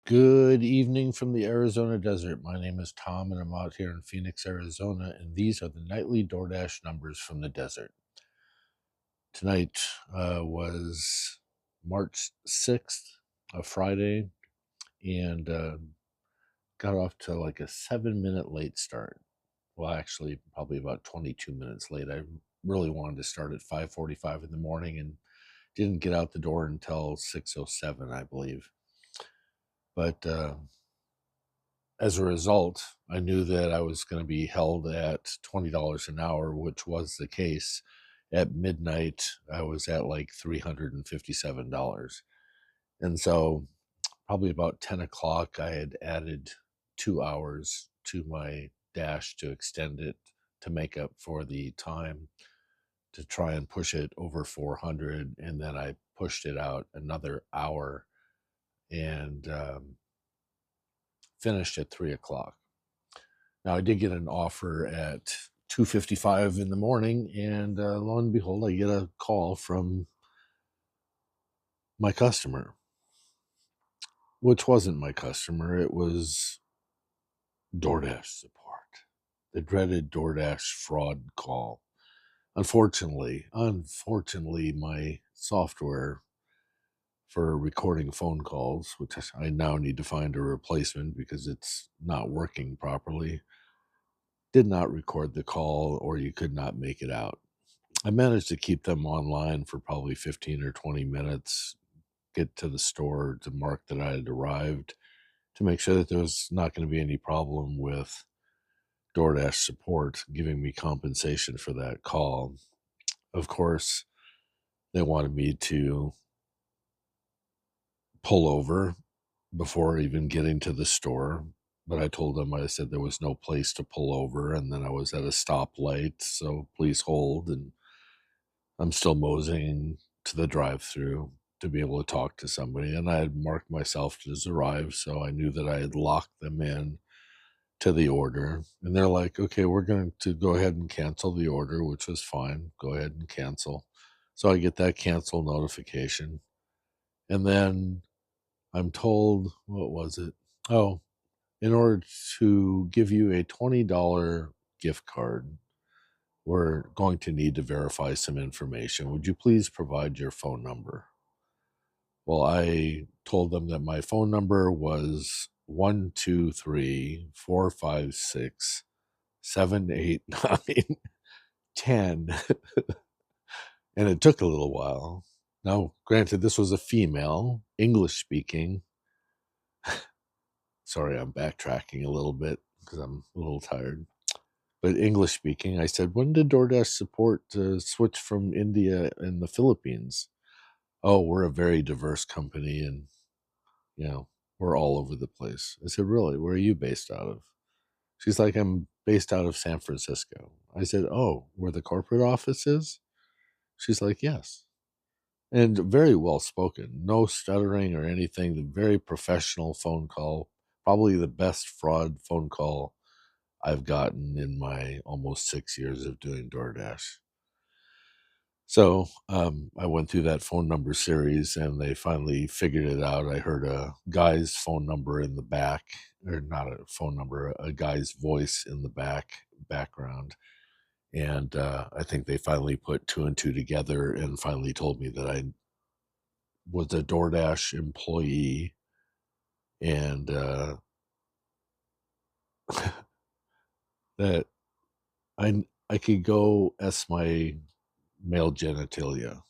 Good evening from the Arizona desert. My name is Tom, and I'm out here in Phoenix, Arizona, and these are the nightly DoorDash numbers from the desert. Tonight was March 6th, a Friday, and got off to like a 7-minute late start. Well, actually, probably about 22 minutes late. I really wanted to start at 5:45 in the morning and didn't get out the door until 6:07, I believe. But as a result, I knew that I was going to be held at $20 an hour, which was the case. At midnight, I was at like $357. And so, probably about 10 o'clock, I had added 2 hours to my dash to extend it to make up for the time to try and push it over 400. And then I pushed it out another hour and finished at 3 o'clock. Now, I did get an offer at 2:55 in the morning, and lo and behold, I get a call from my customer, which wasn't my customer. It was DoorDash support, the dreaded DoorDash fraud call. Unfortunately, my software for recording phone calls, which I now need to find a replacement because it's not working properly, did not record the call, or you could not make it out. I managed to keep them online for probably 15 or 20 minutes, get to the store to mark that I had arrived to make sure that there was not going to be any problem with DoorDash support giving me compensation for that call. Of course, they wanted me to pull over before even getting to the store. But I told them, I said there was no place to pull over, and then I was at a stoplight, so please hold. And I'm still moseying to the drive-through to be able to talk to somebody, and I had marked myself as arrived, so I knew that I had locked them in to the order. And they're like, "Okay, we're going to go ahead and cancel the order," which was fine. Go ahead and cancel. So I get that cancel notification, and then I'm told, what was it? Oh, in order to give you a $20 gift card, we're going to need to verify some information. Would you please provide your phone number? Well, I told them that my phone number was 123-456-789-10. And it took a little while. Now, granted, this was a female, English speaking. Sorry, I'm backtracking a little bit because I'm a little tired. But English speaking, I said, when did DoorDash support switch from India and the Philippines? Oh, we're a very diverse company, and you know, we're all over the place. I said, really? Where are you based out of? She's like, I'm based out of San Francisco. I said, oh, where the corporate office is? She's like, yes. And very well spoken, no stuttering or anything. The very professional phone call, probably the best fraud phone call I've gotten in my almost 6 years of doing DoorDash. So I went through that phone number series, and they finally figured it out. I heard a guy's phone number in the back, or not a phone number, a guy's voice in the background. And I think they finally put two and two together and finally told me that I was a DoorDash employee, and that I could go as my male genitalia.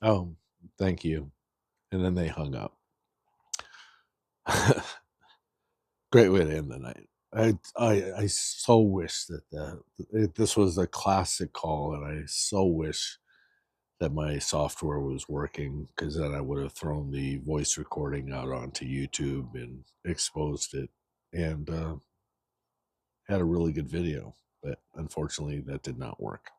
Oh, thank you. And then they hung up. Great way to end the night. I so wish that this was a classic call, and I so wish that my software was working, because then I would have thrown the voice recording out onto YouTube and exposed it, and had a really good video. But unfortunately, that did not work.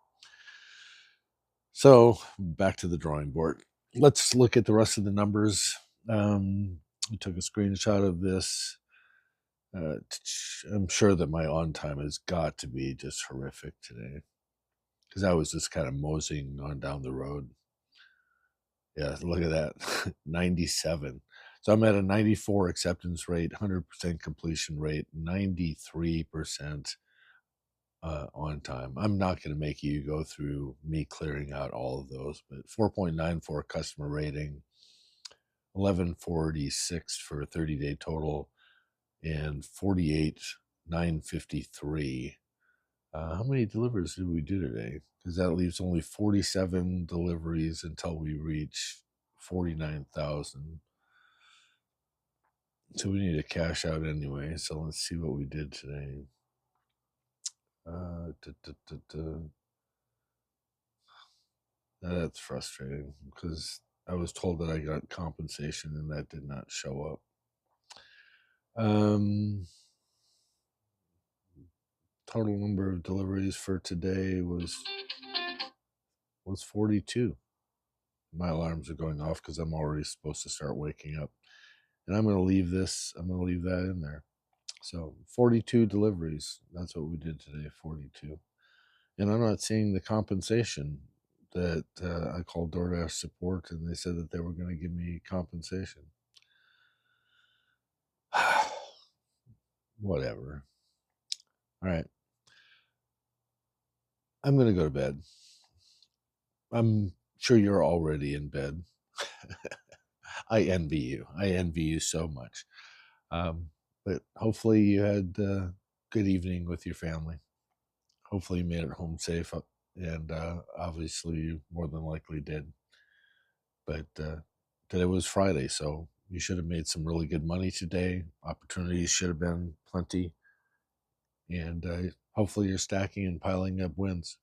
So back to the drawing board. Let's look at the rest of the numbers. I took a screenshot of this. I'm sure that my on time has got to be just horrific today, because I was just kind of moseying on down the road. Yeah, look at that. 97. So I'm at a 94 acceptance rate, 100% completion rate, 93% on time. I'm not going to make you go through me clearing out all of those, but 4.94 customer rating, 1146 for a 30-day total, and 48,953. How many deliveries did we do today? Because that leaves only 47 deliveries until we reach 49,000. So we need to cash out anyway. So let's see what we did today. Uh, duh, duh, duh, duh. That's frustrating because I was told that I got compensation and that did not show up. Total number of deliveries for today was 42. My alarms are going off because I'm already supposed to start waking up. And I'm going to leave that in there. So 42 deliveries. That's what we did today, 42. And I'm not seeing the compensation that I called DoorDash support, and they said that they were going to give me compensation. Whatever. All right. I'm going to go to bed. I'm sure you're already in bed. I envy you. I envy you so much. But hopefully you had a good evening with your family. Hopefully you made it home safe. And obviously you more than likely did. But today was Friday, so you should have made some really good money today. Opportunities should have been plenty. And hopefully you're stacking and piling up wins.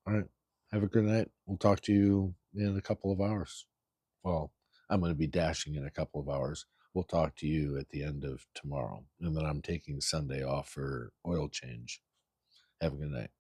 All right. Have a good night. We'll talk to you in a couple of hours. Well, I'm going to be dashing in a couple of hours. We'll talk to you at the end of tomorrow. And then I'm taking Sunday off for oil change. Have a good night.